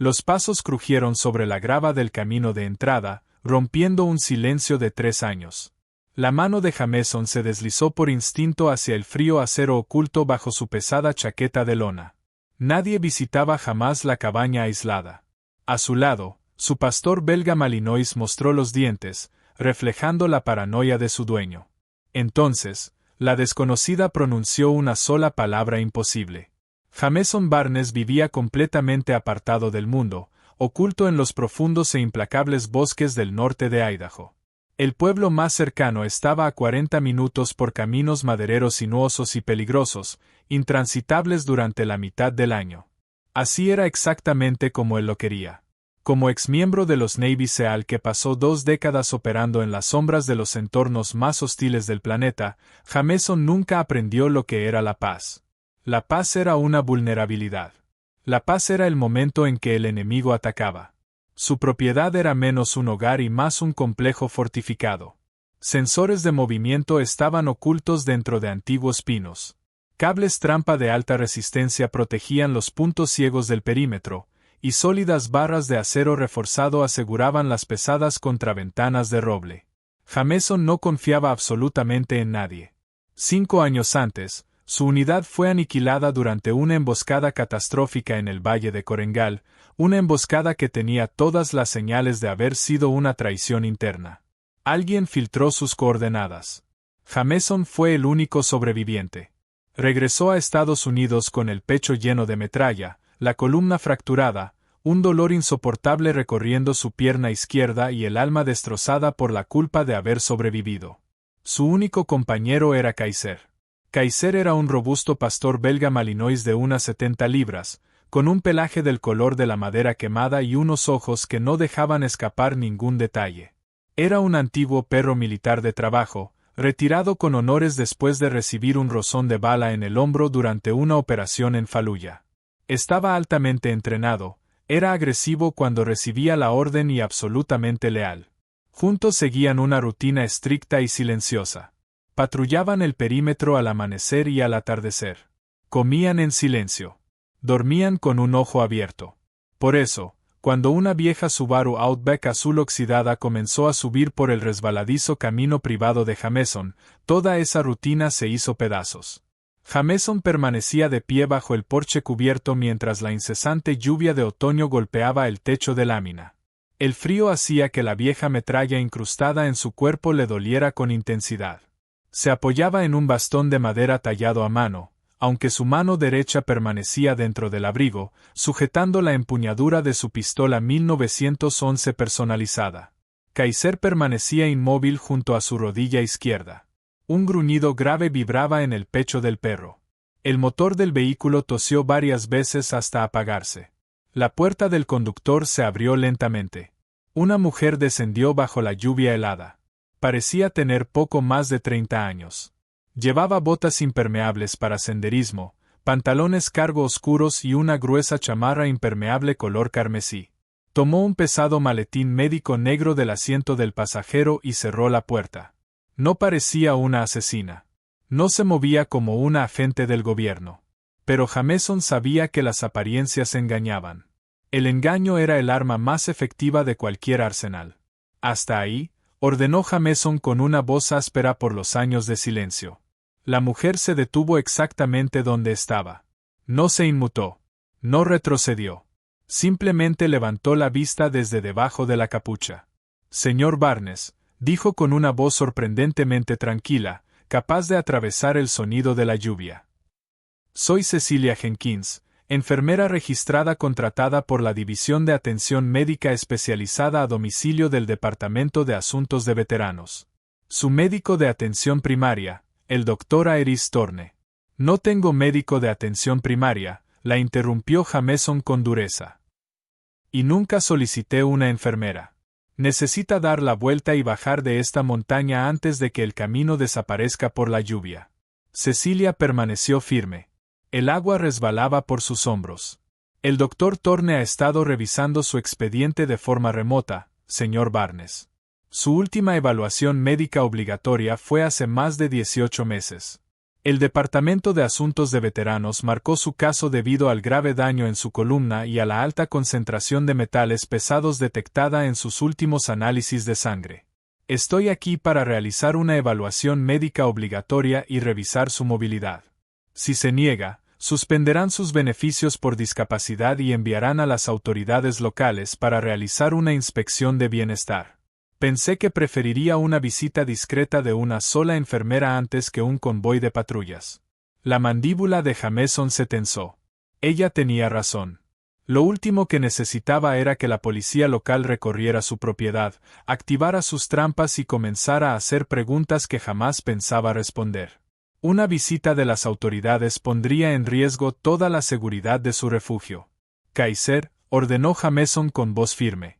Los pasos crujieron sobre la grava del camino de entrada, rompiendo un silencio de 3 años. La mano de Jameson se deslizó por instinto hacia el frío acero oculto bajo su pesada chaqueta de lona. Nadie visitaba jamás la cabaña aislada. A su lado, su pastor belga Malinois mostró los dientes, reflejando la paranoia de su dueño. Entonces, la desconocida pronunció una sola palabra imposible. Jameson Barnes vivía completamente apartado del mundo, oculto en los profundos e implacables bosques del norte de Idaho. El pueblo más cercano estaba a 40 minutos por caminos madereros sinuosos y peligrosos, intransitables durante la mitad del año. Así era exactamente como él lo quería. Como exmiembro de los Navy SEAL que pasó 2 décadas operando en las sombras de los entornos más hostiles del planeta, Jameson nunca aprendió lo que era la paz. La paz era una vulnerabilidad. La paz era el momento en que el enemigo atacaba. Su propiedad era menos un hogar y más un complejo fortificado. Sensores de movimiento estaban ocultos dentro de antiguos pinos. Cables trampa de alta resistencia protegían los puntos ciegos del perímetro, y sólidas barras de acero reforzado aseguraban las pesadas contraventanas de roble. Jameson no confiaba absolutamente en nadie. 5 años antes, su unidad fue aniquilada durante una emboscada catastrófica en el Valle de Korengal, una emboscada que tenía todas las señales de haber sido una traición interna. Alguien filtró sus coordenadas. Jameson fue el único sobreviviente. Regresó a Estados Unidos con el pecho lleno de metralla, la columna fracturada, un dolor insoportable recorriendo su pierna izquierda y el alma destrozada por la culpa de haber sobrevivido. Su único compañero era Kaiser. Kaiser era un robusto pastor belga Malinois de unas 70 libras, con un pelaje del color de la madera quemada y unos ojos que no dejaban escapar ningún detalle. Era un antiguo perro militar de trabajo, retirado con honores después de recibir un rozón de bala en el hombro durante una operación en Fallujah. Estaba altamente entrenado, era agresivo cuando recibía la orden y absolutamente leal. Juntos seguían una rutina estricta y silenciosa. Patrullaban el perímetro al amanecer y al atardecer. Comían en silencio. Dormían con un ojo abierto. Por eso, cuando una vieja Subaru Outback azul oxidada comenzó a subir por el resbaladizo camino privado de Jameson, toda esa rutina se hizo pedazos. Jameson permanecía de pie bajo el porche cubierto mientras la incesante lluvia de otoño golpeaba el techo de lámina. El frío hacía que la vieja metralla incrustada en su cuerpo le doliera con intensidad. Se apoyaba en un bastón de madera tallado a mano, aunque su mano derecha permanecía dentro del abrigo, sujetando la empuñadura de su pistola 1911 personalizada. Kaiser permanecía inmóvil junto a su rodilla izquierda. Un gruñido grave vibraba en el pecho del perro. El motor del vehículo tosió varias veces hasta apagarse. La puerta del conductor se abrió lentamente. Una mujer descendió bajo la lluvia helada. Parecía tener poco más de 30 años. Llevaba botas impermeables para senderismo, pantalones cargo oscuros y una gruesa chamarra impermeable color carmesí. Tomó un pesado maletín médico negro del asiento del pasajero y cerró la puerta. No parecía una asesina. No se movía como una agente del gobierno. Pero Jameson sabía que las apariencias engañaban. El engaño era el arma más efectiva de cualquier arsenal. Hasta ahí, ordenó Jameson con una voz áspera por los años de silencio. La mujer se detuvo exactamente donde estaba. No se inmutó. No retrocedió. Simplemente levantó la vista desde debajo de la capucha. Señor Barnes, dijo con una voz sorprendentemente tranquila, capaz de atravesar el sonido de la lluvia. Soy Cecilia Jenkins, enfermera registrada contratada por la División de Atención Médica Especializada a Domicilio del Departamento de Asuntos de Veteranos. Su médico de atención primaria, el Dr. Aeris Torne. No tengo médico de atención primaria, la interrumpió Jameson con dureza. Y nunca solicité una enfermera. Necesita dar la vuelta y bajar de esta montaña antes de que el camino desaparezca por la lluvia. Cecilia permaneció firme. El agua resbalaba por sus hombros. El doctor Torne ha estado revisando su expediente de forma remota, señor Barnes. Su última evaluación médica obligatoria fue hace más de 18 meses. El Departamento de Asuntos de Veteranos marcó su caso debido al grave daño en su columna y a la alta concentración de metales pesados detectada en sus últimos análisis de sangre. Estoy aquí para realizar una evaluación médica obligatoria y revisar su movilidad. Si se niega, suspenderán sus beneficios por discapacidad y enviarán a las autoridades locales para realizar una inspección de bienestar. Pensé que preferiría una visita discreta de una sola enfermera antes que un convoy de patrullas. La mandíbula de Jameson se tensó. Ella tenía razón. Lo último que necesitaba era que la policía local recorriera su propiedad, activara sus trampas y comenzara a hacer preguntas que jamás pensaba responder. Una visita de las autoridades pondría en riesgo toda la seguridad de su refugio. Kaiser, ordenó Jameson con voz firme.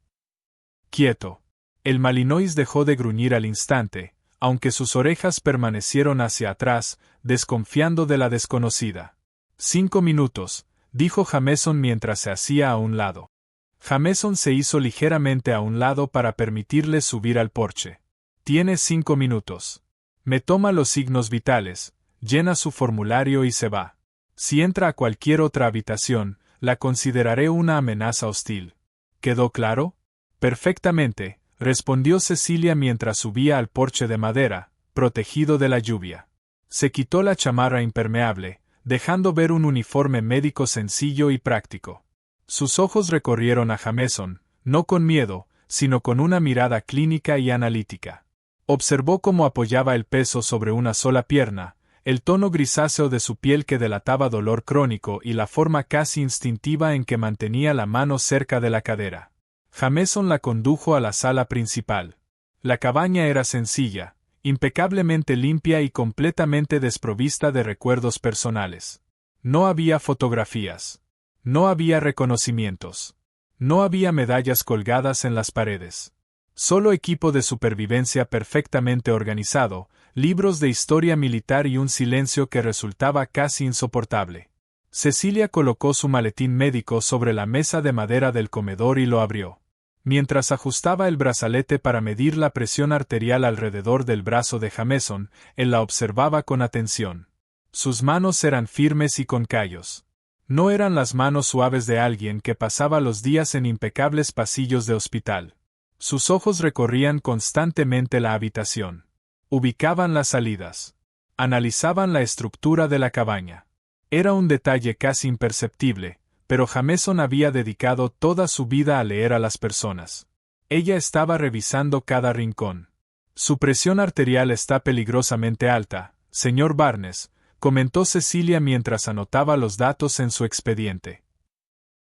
Quieto. El Malinois dejó de gruñir al instante, aunque sus orejas permanecieron hacia atrás, desconfiando de la desconocida. 5 minutos, dijo Jameson mientras se hacía a un lado. Jameson se hizo ligeramente a un lado para permitirle subir al porche. Tiene 5 minutos. Me toma los signos vitales, llena su formulario y se va. Si entra a cualquier otra habitación, la consideraré una amenaza hostil. ¿Quedó claro? Perfectamente, respondió Cecilia mientras subía al porche de madera, protegido de la lluvia. Se quitó la chamarra impermeable, dejando ver un uniforme médico sencillo y práctico. Sus ojos recorrieron a Jameson, no con miedo, sino con una mirada clínica y analítica. Observó cómo apoyaba el peso sobre una sola pierna, el tono grisáceo de su piel que delataba dolor crónico y la forma casi instintiva en que mantenía la mano cerca de la cadera. Jameson la condujo a la sala principal. La cabaña era sencilla, impecablemente limpia y completamente desprovista de recuerdos personales. No había fotografías. No había reconocimientos. No había medallas colgadas en las paredes. Solo equipo de supervivencia perfectamente organizado, libros de historia militar y un silencio que resultaba casi insoportable. Cecilia colocó su maletín médico sobre la mesa de madera del comedor y lo abrió. Mientras ajustaba el brazalete para medir la presión arterial alrededor del brazo de Jameson, él la observaba con atención. Sus manos eran firmes y con callos. No eran las manos suaves de alguien que pasaba los días en impecables pasillos de hospital. Sus ojos recorrían constantemente la habitación. Ubicaban las salidas. Analizaban la estructura de la cabaña. Era un detalle casi imperceptible, pero Jameson había dedicado toda su vida a leer a las personas. Ella estaba revisando cada rincón. Su presión arterial está peligrosamente alta, señor Barnes, comentó Cecilia mientras anotaba los datos en su expediente.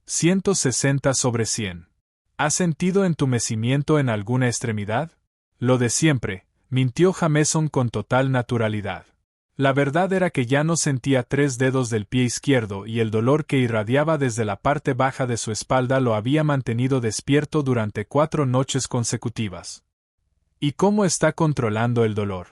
160/100. ¿Has sentido entumecimiento en alguna extremidad? Lo de siempre, mintió Jameson con total naturalidad. La verdad era que ya no sentía 3 dedos del pie izquierdo y el dolor que irradiaba desde la parte baja de su espalda lo había mantenido despierto durante 4 noches consecutivas. ¿Y cómo está controlando el dolor?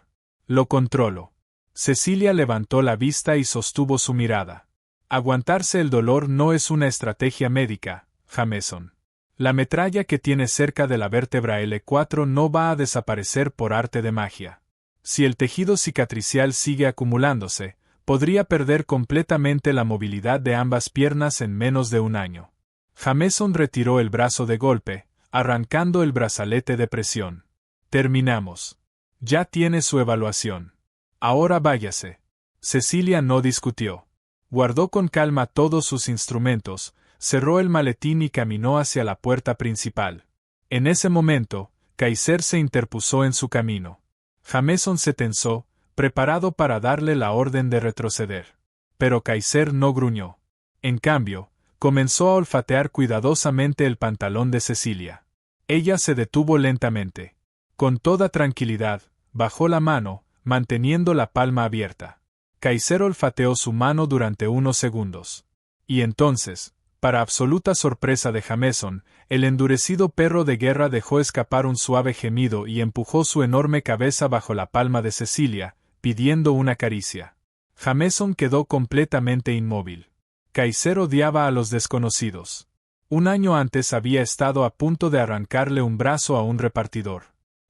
Lo controlo. Cecilia levantó la vista y sostuvo su mirada. Aguantarse el dolor no es una estrategia médica, Jameson. La metralla que tiene cerca de la vértebra L4 no va a desaparecer por arte de magia. Si el tejido cicatricial sigue acumulándose, podría perder completamente la movilidad de ambas piernas en menos de un año. Jameson retiró el brazo de golpe, arrancando el brazalete de presión. Terminamos. Ya tiene su evaluación. Ahora váyase. Cecilia no discutió. Guardó con calma todos sus instrumentos, cerró el maletín y caminó hacia la puerta principal. En ese momento, Kaiser se interpuso en su camino. Jameson se tensó, preparado para darle la orden de retroceder. Pero Kaiser no gruñó. En cambio, comenzó a olfatear cuidadosamente el pantalón de Cecilia. Ella se detuvo lentamente. Con toda tranquilidad, bajó la mano, manteniendo la palma abierta. Kaiser olfateó su mano durante unos segundos. Y entonces, para absoluta sorpresa de Jameson, el endurecido perro de guerra dejó escapar un suave gemido y empujó su enorme cabeza bajo la palma de Cecilia, pidiendo una caricia. Jameson quedó completamente inmóvil. Kaiser odiaba a los desconocidos. Un año antes había estado a punto de arrancarle un brazo a un repartidor.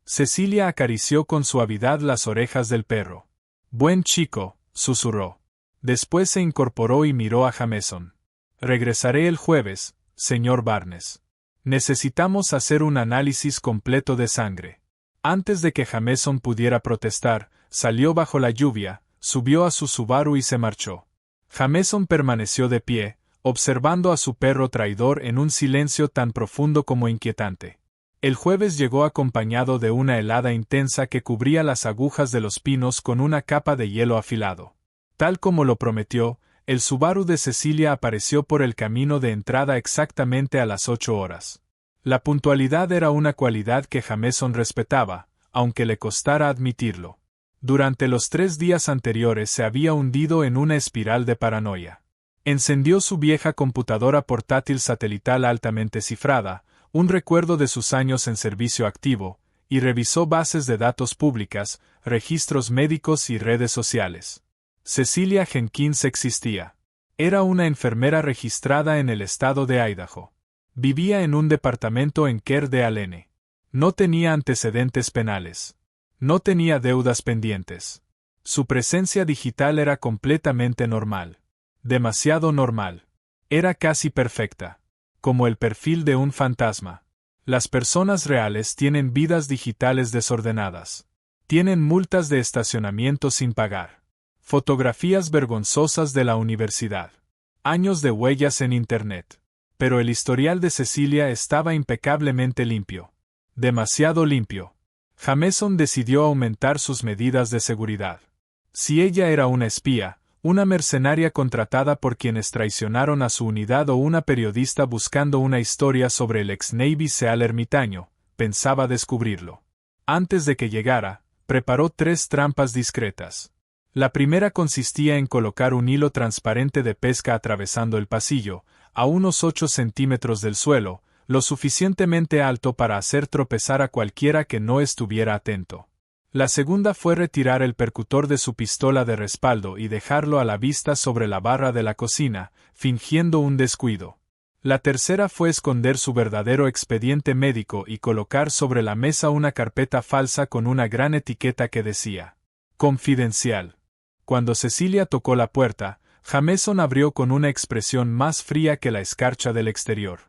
Cecilia acarició con suavidad las orejas del perro. Buen chico, susurró. Después se incorporó y miró a Jameson. Regresaré el jueves, señor Barnes. Necesitamos hacer un análisis completo de sangre. Antes de que Jameson pudiera protestar, salió bajo la lluvia, subió a su Subaru y se marchó. Jameson permaneció de pie, observando a su perro traidor en un silencio tan profundo como inquietante. El jueves llegó acompañado de una helada intensa que cubría las agujas de los pinos con una capa de hielo afilado. Tal como lo prometió, el Subaru de Cecilia apareció por el camino de entrada exactamente a las 8 horas. La puntualidad era una cualidad que Jameson respetaba, aunque le costara admitirlo. Durante los 3 días anteriores se había hundido en una espiral de paranoia. Encendió su vieja computadora portátil satelital altamente cifrada, un recuerdo de sus años en servicio activo, y revisó bases de datos públicas, registros médicos y redes sociales. Cecilia Jenkins existía. Era una enfermera registrada en el estado de Idaho. Vivía en un departamento en Coeur d'Alene. No tenía antecedentes penales. No tenía deudas pendientes. Su presencia digital era completamente normal. Demasiado normal. Era casi perfecta. Como el perfil de un fantasma. Las personas reales tienen vidas digitales desordenadas. Tienen multas de estacionamiento sin pagar. Fotografías vergonzosas de la universidad. Años de huellas en Internet. Pero el historial de Cecilia estaba impecablemente limpio. Demasiado limpio. Jameson decidió aumentar sus medidas de seguridad. Si ella era una espía, una mercenaria contratada por quienes traicionaron a su unidad o una periodista buscando una historia sobre el ex-Navy SEAL ermitaño, pensaba descubrirlo. Antes de que llegara, preparó 3 trampas discretas. La primera consistía en colocar un hilo transparente de pesca atravesando el pasillo, a unos 8 centímetros del suelo, lo suficientemente alto para hacer tropezar a cualquiera que no estuviera atento. La segunda fue retirar el percutor de su pistola de respaldo y dejarlo a la vista sobre la barra de la cocina, fingiendo un descuido. La tercera fue esconder su verdadero expediente médico y colocar sobre la mesa una carpeta falsa con una gran etiqueta que decía: Confidencial. Cuando Cecilia tocó la puerta, Jameson abrió con una expresión más fría que la escarcha del exterior.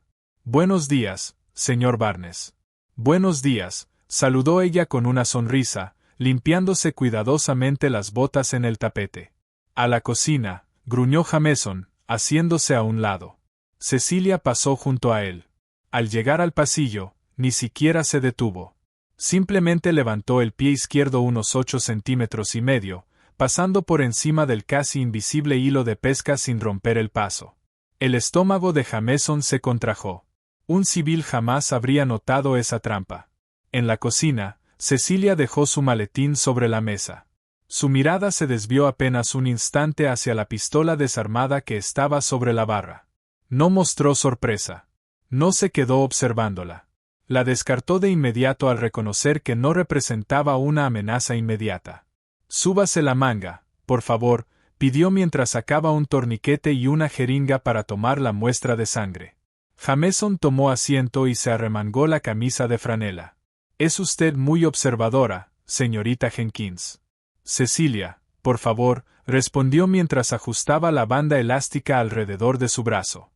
«Buenos días, señor Barnes». «Buenos días», saludó ella con una sonrisa, limpiándose cuidadosamente las botas en el tapete. «A la cocina», gruñó Jameson, haciéndose a un lado. Cecilia pasó junto a él. Al llegar al pasillo, ni siquiera se detuvo. Simplemente levantó el pie izquierdo unos 8 centímetros y medio, pasando por encima del casi invisible hilo de pesca sin romper el paso. El estómago de Jameson se contrajo. Un civil jamás habría notado esa trampa. En la cocina, Cecilia dejó su maletín sobre la mesa. Su mirada se desvió apenas un instante hacia la pistola desarmada que estaba sobre la barra. No mostró sorpresa. No se quedó observándola. La descartó de inmediato al reconocer que no representaba una amenaza inmediata. «Súbase la manga, por favor», pidió mientras sacaba un torniquete y una jeringa para tomar la muestra de sangre. Jameson tomó asiento y se arremangó la camisa de franela. «Es usted muy observadora, señorita Jenkins». «Cecilia, por favor», respondió mientras ajustaba la banda elástica alrededor de su brazo.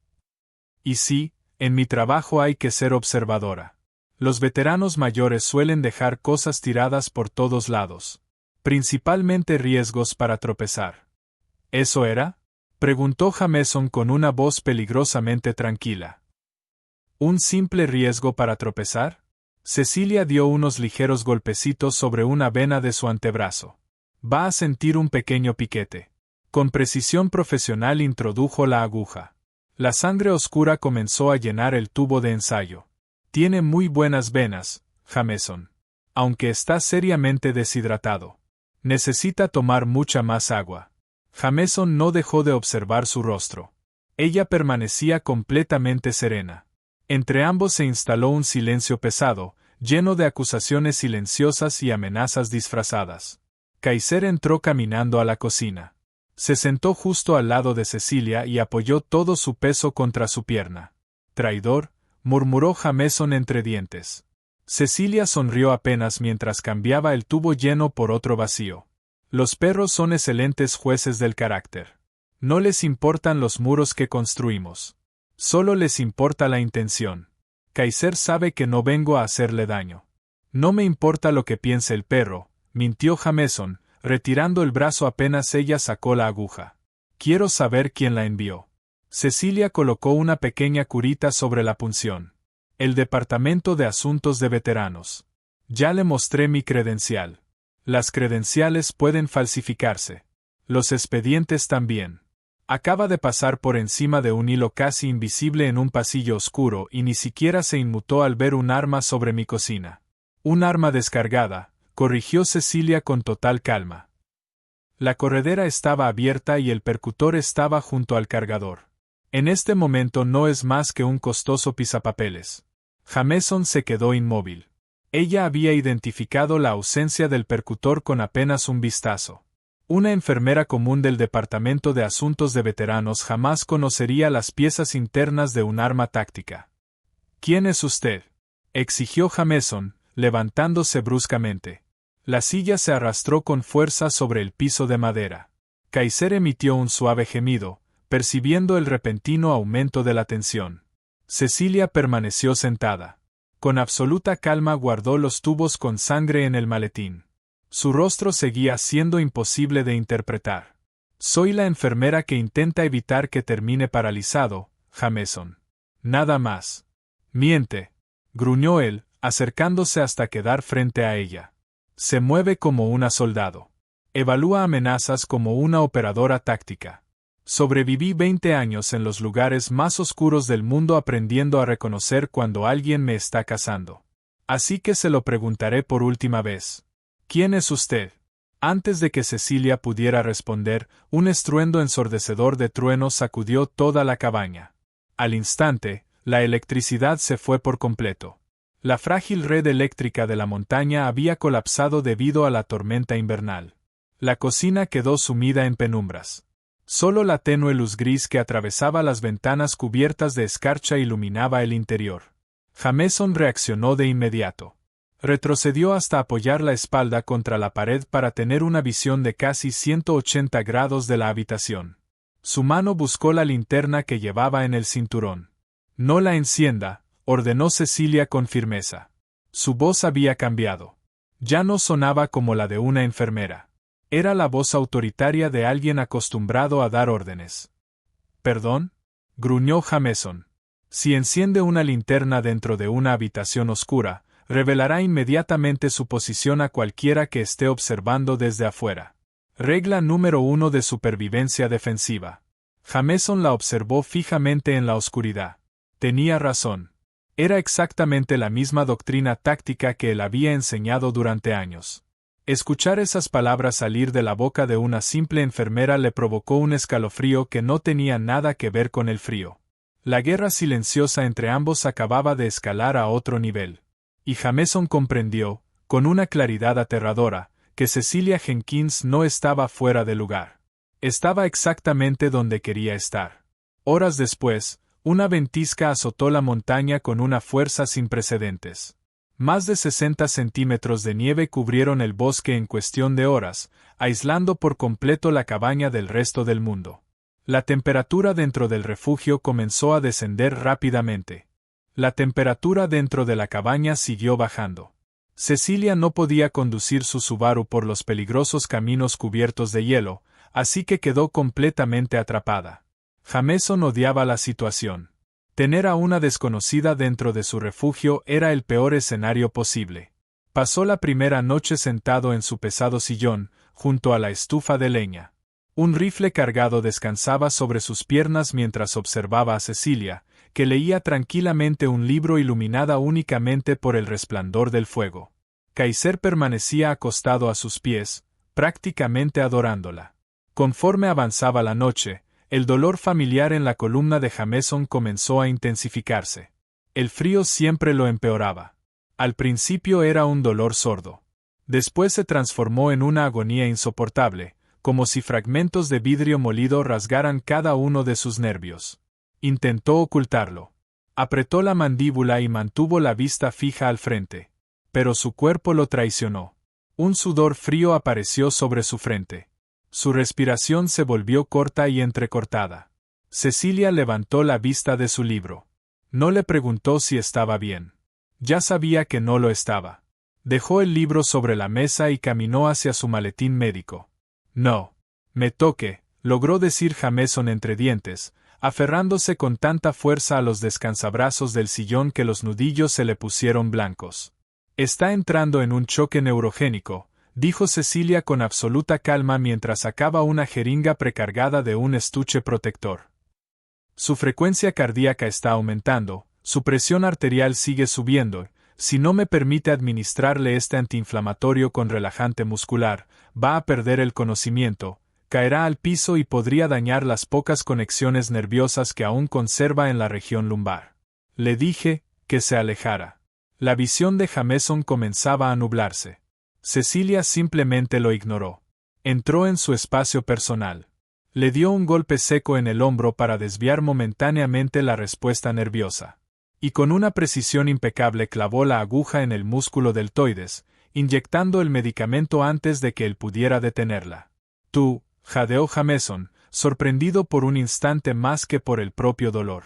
«Y sí, en mi trabajo hay que ser observadora. Los veteranos mayores suelen dejar cosas tiradas por todos lados. Principalmente riesgos para tropezar». «¿Eso era?», preguntó Jameson con una voz peligrosamente tranquila. «¿Un simple riesgo para tropezar?». Cecilia dio unos ligeros golpecitos sobre una vena de su antebrazo. «Va a sentir un pequeño piquete». Con precisión profesional introdujo la aguja. La sangre oscura comenzó a llenar el tubo de ensayo. «Tiene muy buenas venas, Jameson. Aunque está seriamente deshidratado. Necesita tomar mucha más agua». Jameson no dejó de observar su rostro. Ella permanecía completamente serena. Entre ambos se instaló un silencio pesado, lleno de acusaciones silenciosas y amenazas disfrazadas. Kaiser entró caminando a la cocina. Se sentó justo al lado de Cecilia y apoyó todo su peso contra su pierna. «Traidor», murmuró Jameson entre dientes. Cecilia sonrió apenas mientras cambiaba el tubo lleno por otro vacío. Los perros son excelentes jueces del carácter. No les importan los muros que construimos. Solo les importa la intención. Kaiser sabe que no vengo a hacerle daño. No me importa lo que piense el perro, mintió Jameson, retirando el brazo apenas ella sacó la aguja. Quiero saber quién la envió. Cecilia colocó una pequeña curita sobre la punción. El Departamento de Asuntos de Veteranos. Ya le mostré mi credencial. Las credenciales pueden falsificarse. Los expedientes también. Acaba de pasar por encima de un hilo casi invisible en un pasillo oscuro y ni siquiera se inmutó al ver un arma sobre mi cocina. Un arma descargada, corrigió Cecilia con total calma. La corredera estaba abierta y el percutor estaba junto al cargador. En este momento no es más que un costoso pisapapeles. Jameson se quedó inmóvil. Ella había identificado la ausencia del percutor con apenas un vistazo. Una enfermera común del Departamento de Asuntos de Veteranos jamás conocería las piezas internas de un arma táctica. ¿Quién es usted?, exigió Jameson, levantándose bruscamente. La silla se arrastró con fuerza sobre el piso de madera. Kaiser emitió un suave gemido, percibiendo el repentino aumento de la tensión. Cecilia permaneció sentada. Con absoluta calma guardó los tubos con sangre en el maletín. Su rostro seguía siendo imposible de interpretar. Soy la enfermera que intenta evitar que termine paralizado, Jameson. Nada más. Miente, gruñó él, acercándose hasta quedar frente a ella. Se mueve como una soldado. Evalúa amenazas como una operadora táctica. Sobreviví 20 años en los lugares más oscuros del mundo aprendiendo a reconocer cuando alguien me está cazando. Así que se lo preguntaré por última vez. ¿Quién es usted? Antes de que Cecilia pudiera responder, un estruendo ensordecedor de truenos sacudió toda la cabaña. Al instante, la electricidad se fue por completo. La frágil red eléctrica de la montaña había colapsado debido a la tormenta invernal. La cocina quedó sumida en penumbras. Solo la tenue luz gris que atravesaba las ventanas cubiertas de escarcha iluminaba el interior. Jameson reaccionó de inmediato. Retrocedió hasta apoyar la espalda contra la pared para tener una visión de casi 180 grados de la habitación. Su mano buscó la linterna que llevaba en el cinturón. No la encienda, ordenó Cecilia con firmeza. Su voz había cambiado. Ya no sonaba como la de una enfermera. Era la voz autoritaria de alguien acostumbrado a dar órdenes. ¿Perdón?, gruñó Jameson. Si enciende una linterna dentro de una habitación oscura, revelará inmediatamente su posición a cualquiera que esté observando desde afuera. Regla número 1 de supervivencia defensiva. Jameson la observó fijamente en la oscuridad. Tenía razón. Era exactamente la misma doctrina táctica que él había enseñado durante años. Escuchar esas palabras salir de la boca de una simple enfermera le provocó un escalofrío que no tenía nada que ver con el frío. La guerra silenciosa entre ambos acababa de escalar a otro nivel. Y Jameson comprendió, con una claridad aterradora, que Cecilia Jenkins no estaba fuera de lugar. Estaba exactamente donde quería estar. Horas después, una ventisca azotó la montaña con una fuerza sin precedentes. Más de 60 centímetros de nieve cubrieron el bosque en cuestión de horas, aislando por completo la cabaña del resto del mundo. La temperatura dentro del refugio comenzó a descender rápidamente. La temperatura dentro de la cabaña siguió bajando. Cecilia no podía conducir su Subaru por los peligrosos caminos cubiertos de hielo, así que quedó completamente atrapada. Jameson odiaba la situación. Tener a una desconocida dentro de su refugio era el peor escenario posible. Pasó la primera noche sentado en su pesado sillón, junto a la estufa de leña. Un rifle cargado descansaba sobre sus piernas mientras observaba a Cecilia, que leía tranquilamente un libro iluminada únicamente por el resplandor del fuego. Kaiser permanecía acostado a sus pies, prácticamente adorándola. Conforme avanzaba la noche, el dolor familiar en la columna de Jameson comenzó a intensificarse. El frío siempre lo empeoraba. Al principio era un dolor sordo. Después se transformó en una agonía insoportable, como si fragmentos de vidrio molido rasgaran cada uno de sus nervios. Intentó ocultarlo. Apretó la mandíbula y mantuvo la vista fija al frente. Pero su cuerpo lo traicionó. Un sudor frío apareció sobre su frente. Su respiración se volvió corta y entrecortada. Cecilia levantó la vista de su libro. No le preguntó si estaba bien. Ya sabía que no lo estaba. Dejó el libro sobre la mesa y caminó hacia su maletín médico. No. Me toque, logró decir Jameson entre dientes, aferrándose con tanta fuerza a los descansabrazos del sillón que los nudillos se le pusieron blancos. Está entrando en un choque neurogénico, dijo Cecilia con absoluta calma mientras sacaba una jeringa precargada de un estuche protector. Su frecuencia cardíaca está aumentando, su presión arterial sigue subiendo. Si no me permite administrarle este antiinflamatorio con relajante muscular, va a perder el conocimiento, caerá al piso y podría dañar las pocas conexiones nerviosas que aún conserva en la región lumbar. Le dije que se alejara. La visión de Jameson comenzaba a nublarse. Cecilia simplemente lo ignoró. Entró en su espacio personal. Le dio un golpe seco en el hombro para desviar momentáneamente la respuesta nerviosa. Y con una precisión impecable clavó la aguja en el músculo deltoides, inyectando el medicamento antes de que él pudiera detenerla. Tú, jadeó Jameson, sorprendido por un instante más que por el propio dolor.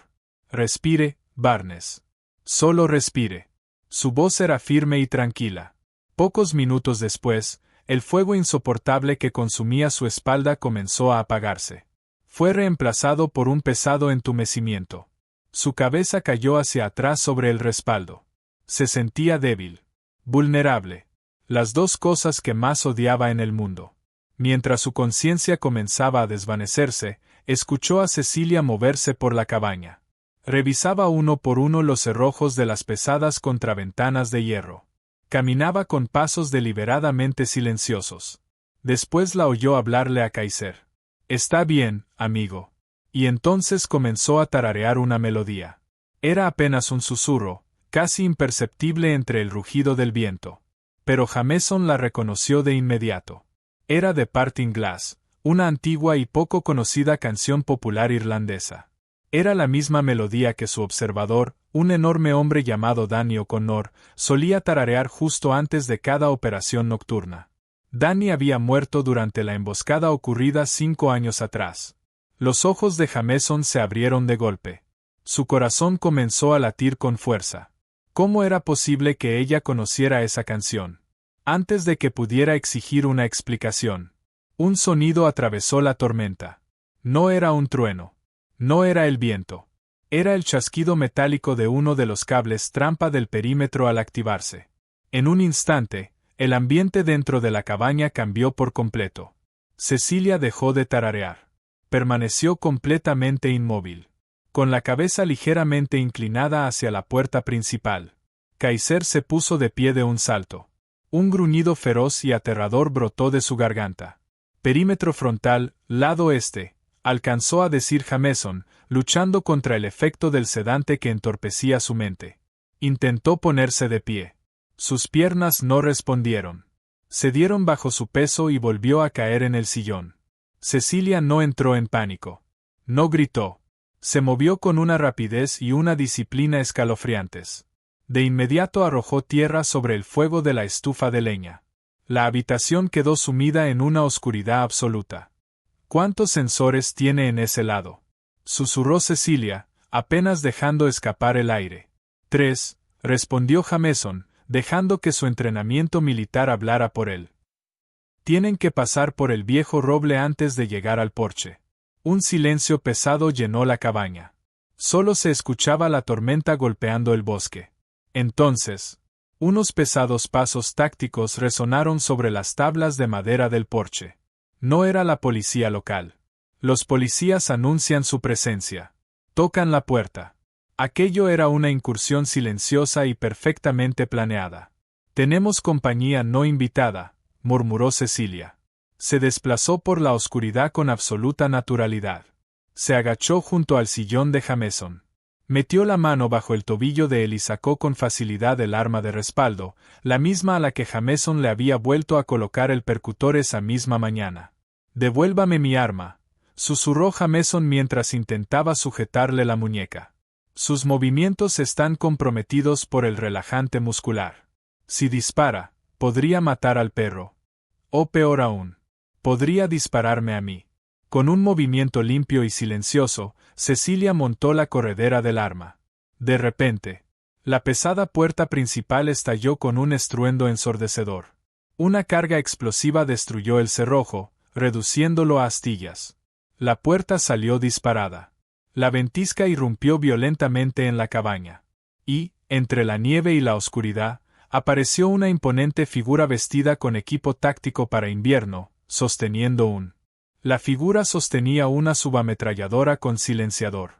Respire, Barnes. Solo respire. Su voz era firme y tranquila. Pocos minutos después, el fuego insoportable que consumía su espalda comenzó a apagarse. Fue reemplazado por un pesado entumecimiento. Su cabeza cayó hacia atrás sobre el respaldo. Se sentía débil. Vulnerable. Las dos cosas que más odiaba en el mundo. Mientras su conciencia comenzaba a desvanecerse, escuchó a Cecilia moverse por la cabaña. Revisaba uno por uno los cerrojos de las pesadas contraventanas de hierro. Caminaba con pasos deliberadamente silenciosos. Después la oyó hablarle a Kaiser. «Está bien, amigo». Y entonces comenzó a tararear una melodía. Era apenas un susurro, casi imperceptible entre el rugido del viento. Pero Jameson la reconoció de inmediato. Era The Parting Glass, una antigua y poco conocida canción popular irlandesa. Era la misma melodía que su observador, un enorme hombre llamado Danny O'Connor, solía tararear justo antes de cada operación nocturna. Danny había muerto durante la emboscada ocurrida 5 años atrás. Los ojos de Jameson se abrieron de golpe. Su corazón comenzó a latir con fuerza. ¿Cómo era posible que ella conociera esa canción? Antes de que pudiera exigir una explicación. Un sonido atravesó la tormenta. No era un trueno. No era el viento. Era el chasquido metálico de uno de los cables trampa del perímetro al activarse. En un instante, el ambiente dentro de la cabaña cambió por completo. Cecilia dejó de tararear. Permaneció completamente inmóvil, con la cabeza ligeramente inclinada hacia la puerta principal. Kaiser se puso de pie de un salto. Un gruñido feroz y aterrador brotó de su garganta. Perímetro frontal, lado este, alcanzó a decir Jameson, luchando contra el efecto del sedante que entorpecía su mente. Intentó ponerse de pie. Sus piernas no respondieron. Cedieron bajo su peso y volvió a caer en el sillón. Cecilia no entró en pánico. No gritó. Se movió con una rapidez y una disciplina escalofriantes. De inmediato arrojó tierra sobre el fuego de la estufa de leña. La habitación quedó sumida en una oscuridad absoluta. ¿Cuántos sensores tiene en ese lado?, susurró Cecilia, apenas dejando escapar el aire. 3, respondió Jameson, dejando que su entrenamiento militar hablara por él. Tienen que pasar por el viejo roble antes de llegar al porche. Un silencio pesado llenó la cabaña. Solo se escuchaba la tormenta golpeando el bosque. Entonces, unos pesados pasos tácticos resonaron sobre las tablas de madera del porche. No era la policía local. Los policías anuncian su presencia. Tocan la puerta. Aquello era una incursión silenciosa y perfectamente planeada. Tenemos compañía no invitada, murmuró Cecilia. Se desplazó por la oscuridad con absoluta naturalidad. Se agachó junto al sillón de Jameson. Metió la mano bajo el tobillo de él y sacó con facilidad el arma de respaldo, la misma a la que Jameson le había vuelto a colocar el percutor esa misma mañana. «Devuélvame mi arma», susurró Jameson mientras intentaba sujetarle la muñeca. Sus movimientos están comprometidos por el relajante muscular. Si dispara, Podría matar al perro. O peor aún, podría dispararme a mí. Con un movimiento limpio y silencioso, Cecilia montó la corredera del arma. De repente, la pesada puerta principal estalló con un estruendo ensordecedor. Una carga explosiva destruyó el cerrojo, reduciéndolo a astillas. La puerta salió disparada. La ventisca irrumpió violentamente en la cabaña. Y, entre la nieve y la oscuridad, apareció una imponente figura vestida con equipo táctico para invierno, sosteniendo un. La figura sostenía una subametralladora con silenciador.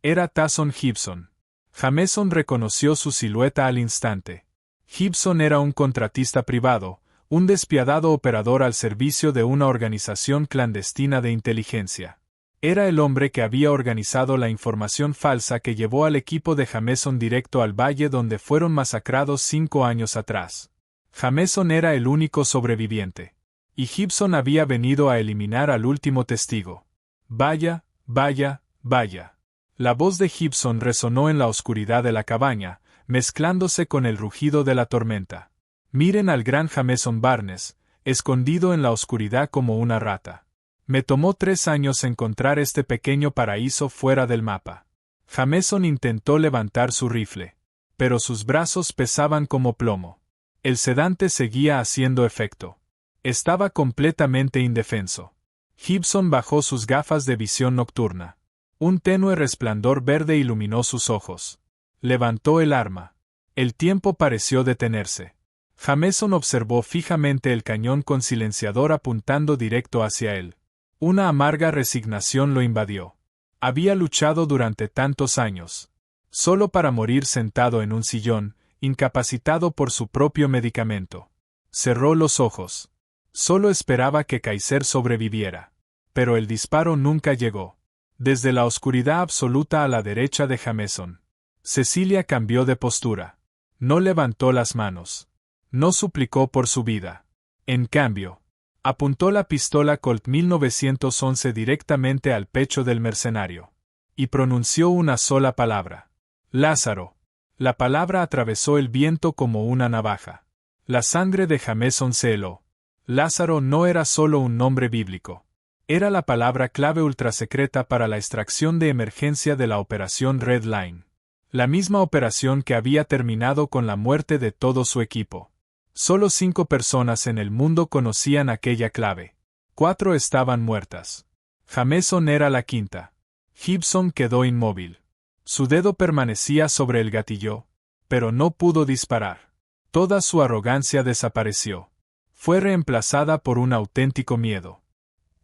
Era Tyson Gibson. Jameson reconoció su silueta al instante. Gibson era un contratista privado, un despiadado operador al servicio de una organización clandestina de inteligencia. Era el hombre que había organizado la información falsa que llevó al equipo de Jameson directo al valle donde fueron masacrados 5 años atrás. Jameson era el único sobreviviente. Y Gibson había venido a eliminar al último testigo. Vaya, vaya, vaya. La voz de Gibson resonó en la oscuridad de la cabaña, mezclándose con el rugido de la tormenta. Miren al gran Jameson Barnes, escondido en la oscuridad como una rata. Me tomó 3 años encontrar este pequeño paraíso fuera del mapa. Jameson intentó levantar su rifle, pero sus brazos pesaban como plomo. El sedante seguía haciendo efecto. Estaba completamente indefenso. Gibson bajó sus gafas de visión nocturna. Un tenue resplandor verde iluminó sus ojos. Levantó el arma. El tiempo pareció detenerse. Jameson observó fijamente el cañón con silenciador apuntando directo hacia él. Una amarga resignación lo invadió. Había luchado durante tantos años, solo para morir sentado en un sillón, incapacitado por su propio medicamento. Cerró los ojos. Solo esperaba que Kaiser sobreviviera. Pero el disparo nunca llegó. Desde la oscuridad absoluta a la derecha de Jameson, Cecilia cambió de postura. No levantó las manos. No suplicó por su vida. En cambio, apuntó la pistola Colt 1911 directamente al pecho del mercenario. Y pronunció una sola palabra. Lázaro. La palabra atravesó el viento como una navaja. La sangre de Jameson se heló. Lázaro no era solo un nombre bíblico. Era la palabra clave ultrasecreta para la extracción de emergencia de la Operación Red Line. La misma operación que había terminado con la muerte de todo su equipo. Solo 5 personas en el mundo conocían aquella clave. 4 estaban muertas. Jameson era la quinta. Gibson quedó inmóvil. Su dedo permanecía sobre el gatillo, pero no pudo disparar. Toda su arrogancia desapareció. Fue reemplazada por un auténtico miedo.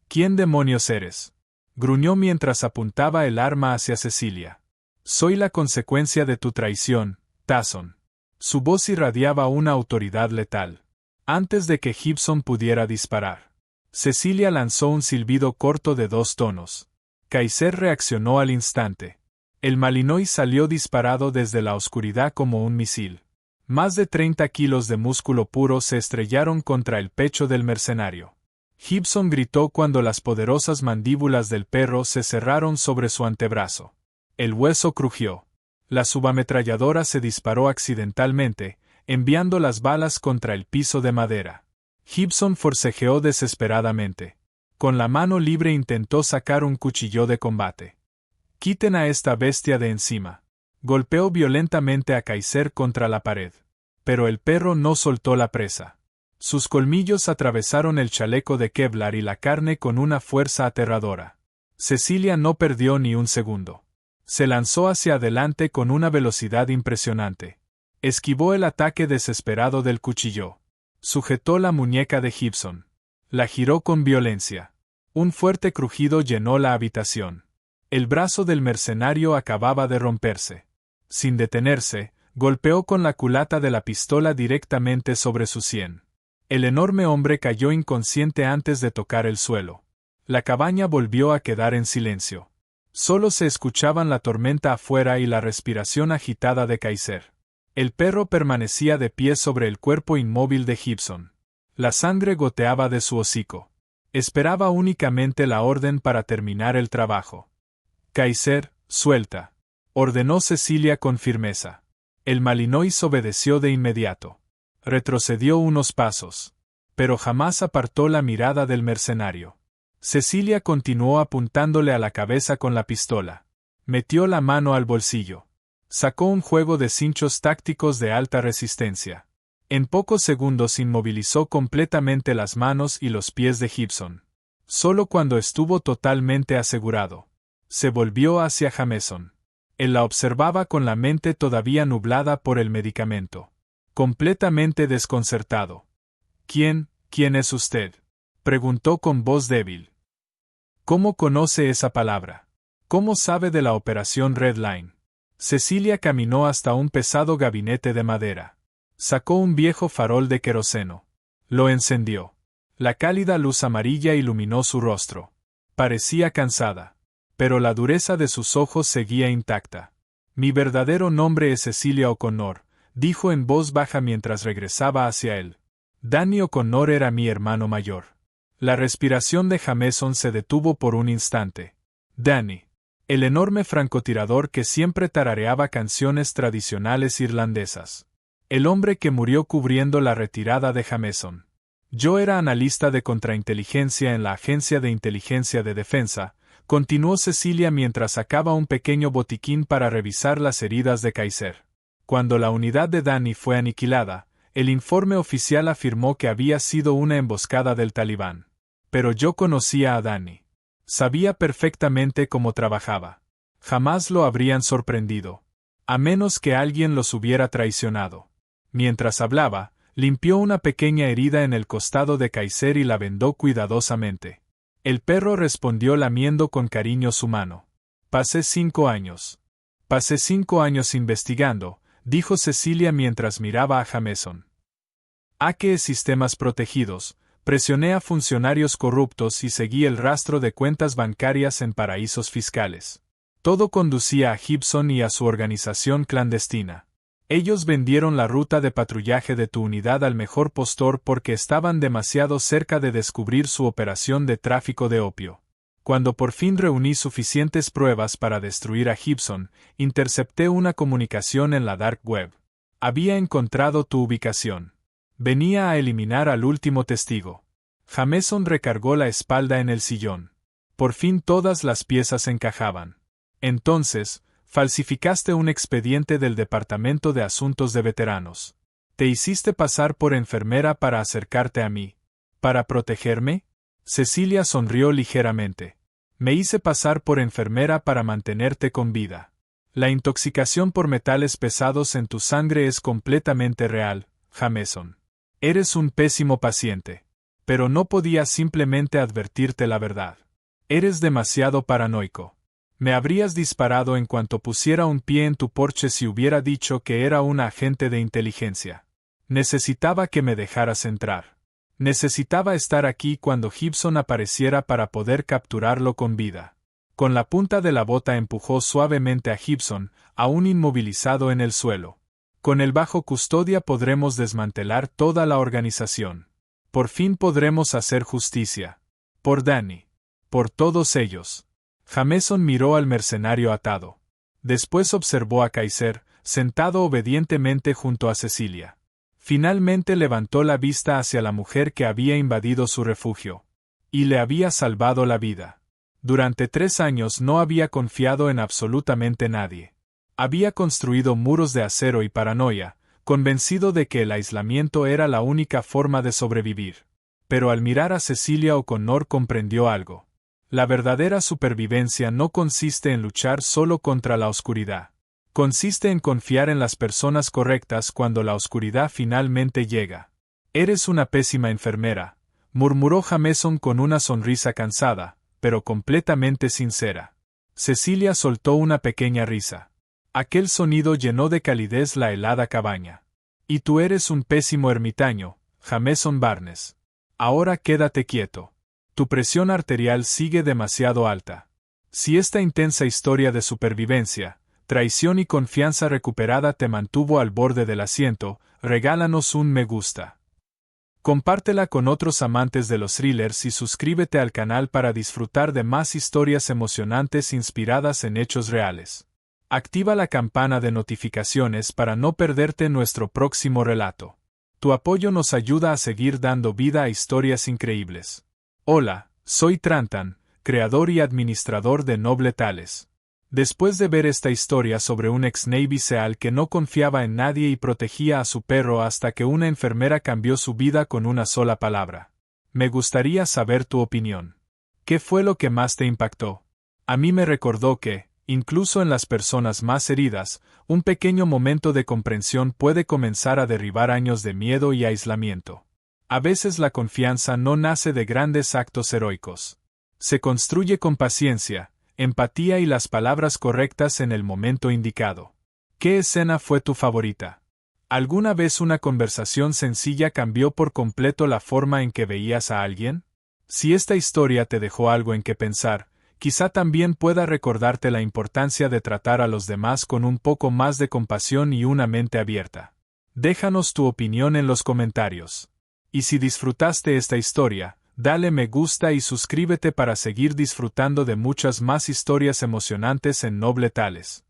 ¿Quién demonios eres? Gruñó mientras apuntaba el arma hacia Cecilia. Soy la consecuencia de tu traición, Tyson. Su voz irradiaba una autoridad letal. Antes de que Gibson pudiera disparar, Cecilia lanzó un silbido corto de 2 tonos. Kaiser reaccionó al instante. El Malinois salió disparado desde la oscuridad como un misil. Más de 30 kilos de músculo puro se estrellaron contra el pecho del mercenario. Gibson gritó cuando las poderosas mandíbulas del perro se cerraron sobre su antebrazo. El hueso crujió. La subametralladora se disparó accidentalmente, enviando las balas contra el piso de madera. Gibson forcejeó desesperadamente. Con la mano libre intentó sacar un cuchillo de combate. «Quiten a esta bestia de encima». Golpeó violentamente a Kaiser contra la pared. Pero el perro no soltó la presa. Sus colmillos atravesaron el chaleco de Kevlar y la carne con una fuerza aterradora. Cecilia no perdió ni un segundo. Se lanzó hacia adelante con una velocidad impresionante. Esquivó el ataque desesperado del cuchillo. Sujetó la muñeca de Gibson. La giró con violencia. Un fuerte crujido llenó la habitación. El brazo del mercenario acababa de romperse. Sin detenerse, golpeó con la culata de la pistola directamente sobre su sien. El enorme hombre cayó inconsciente antes de tocar el suelo. La cabaña volvió a quedar en silencio. Solo se escuchaban la tormenta afuera y la respiración agitada de Kaiser. El perro permanecía de pie sobre el cuerpo inmóvil de Gibson. La sangre goteaba de su hocico. Esperaba únicamente la orden para terminar el trabajo. Kaiser, suelta, ordenó Cecilia con firmeza. El Malinois obedeció de inmediato. Retrocedió unos pasos. Pero jamás apartó la mirada del mercenario. Cecilia continuó apuntándole a la cabeza con la pistola. Metió la mano al bolsillo. Sacó un juego de cinchos tácticos de alta resistencia. En pocos segundos inmovilizó completamente las manos y los pies de Gibson. Solo cuando estuvo totalmente asegurado, se volvió hacia Jameson. Él la observaba con la mente todavía nublada por el medicamento. Completamente desconcertado. ¿Quién es usted?, preguntó con voz débil. ¿Cómo conoce esa palabra? ¿Cómo sabe de la operación Red Line? Cecilia caminó hasta un pesado gabinete de madera. Sacó un viejo farol de queroseno. Lo encendió. La cálida luz amarilla iluminó su rostro. Parecía cansada, pero la dureza de sus ojos seguía intacta. Mi verdadero nombre es Cecilia O'Connor, dijo en voz baja mientras regresaba hacia él. Danny O'Connor era mi hermano mayor. La respiración de Jameson se detuvo por un instante. Danny, el enorme francotirador que siempre tarareaba canciones tradicionales irlandesas. El hombre que murió cubriendo la retirada de Jameson. Yo era analista de contrainteligencia en la Agencia de Inteligencia de Defensa, continuó Cecilia mientras sacaba un pequeño botiquín para revisar las heridas de Kaiser. Cuando la unidad de Danny fue aniquilada, el informe oficial afirmó que había sido una emboscada del Talibán. Pero yo conocía a Danny. Sabía perfectamente cómo trabajaba. Jamás lo habrían sorprendido. A menos que alguien los hubiera traicionado. Mientras hablaba, limpió una pequeña herida en el costado de Kaiser y la vendó cuidadosamente. El perro respondió lamiendo con cariño su mano. Pasé 5 años. Pasé 5 años investigando, dijo Cecilia mientras miraba a Jameson. Hackeé sistemas protegidos, presioné a funcionarios corruptos y seguí el rastro de cuentas bancarias en paraísos fiscales. Todo conducía a Gibson y a su organización clandestina. Ellos vendieron la ruta de patrullaje de tu unidad al mejor postor porque estaban demasiado cerca de descubrir su operación de tráfico de opio. Cuando por fin reuní suficientes pruebas para destruir a Gibson, intercepté una comunicación en la Dark Web. Había encontrado tu ubicación. Venía a eliminar al último testigo. Jameson recargó la espalda en el sillón. Por fin todas las piezas encajaban. Entonces, falsificaste un expediente del Departamento de Asuntos de Veteranos. Te hiciste pasar por enfermera para acercarte a mí. ¿Para protegerme? Cecilia sonrió ligeramente. Me hice pasar por enfermera para mantenerte con vida. La intoxicación por metales pesados en tu sangre es completamente real, Jameson. Eres un pésimo paciente. Pero no podía simplemente advertirte la verdad. Eres demasiado paranoico. Me habrías disparado en cuanto pusiera un pie en tu porche si hubiera dicho que era un agente de inteligencia. Necesitaba que me dejaras entrar. Necesitaba estar aquí cuando Gibson apareciera para poder capturarlo con vida. Con la punta de la bota empujó suavemente a Gibson, aún inmovilizado en el suelo. Con él bajo custodia podremos desmantelar toda la organización. Por fin podremos hacer justicia. Por Danny. Por todos ellos. Jameson miró al mercenario atado. Después observó a Kaiser, sentado obedientemente junto a Cecilia. Finalmente levantó la vista hacia la mujer que había invadido su refugio. Y le había salvado la vida. Durante 3 años no había confiado en absolutamente nadie. Había construido muros de acero y paranoia, convencido de que el aislamiento era la única forma de sobrevivir. Pero al mirar a Cecilia O'Connor comprendió algo. La verdadera supervivencia no consiste en luchar solo contra la oscuridad. Consiste en confiar en las personas correctas cuando la oscuridad finalmente llega. Eres una pésima enfermera, murmuró Jameson con una sonrisa cansada, pero completamente sincera. Cecilia soltó una pequeña risa. Aquel sonido llenó de calidez la helada cabaña. Y tú eres un pésimo ermitaño, Jameson Barnes. Ahora quédate quieto. Tu presión arterial sigue demasiado alta. Si esta intensa historia de supervivencia, traición y confianza recuperada te mantuvo al borde del asiento, regálanos un me gusta. Compártela con otros amantes de los thrillers y suscríbete al canal para disfrutar de más historias emocionantes inspiradas en hechos reales. Activa la campana de notificaciones para no perderte nuestro próximo relato. Tu apoyo nos ayuda a seguir dando vida a historias increíbles. Hola, soy Trantan, creador y administrador de Noble Tales. Después de ver esta historia sobre un ex Navy SEAL que no confiaba en nadie y protegía a su perro hasta que una enfermera cambió su vida con una sola palabra, me gustaría saber tu opinión. ¿Qué fue lo que más te impactó? A mí me recordó que, incluso en las personas más heridas, un pequeño momento de comprensión puede comenzar a derribar años de miedo y aislamiento. A veces la confianza no nace de grandes actos heroicos. Se construye con paciencia, empatía y las palabras correctas en el momento indicado. ¿Qué escena fue tu favorita? ¿Alguna vez una conversación sencilla cambió por completo la forma en que veías a alguien? Si esta historia te dejó algo en que pensar, quizá también pueda recordarte la importancia de tratar a los demás con un poco más de compasión y una mente abierta. Déjanos tu opinión en los comentarios. Y si disfrutaste esta historia, dale me gusta y suscríbete para seguir disfrutando de muchas más historias emocionantes en Noble Tales.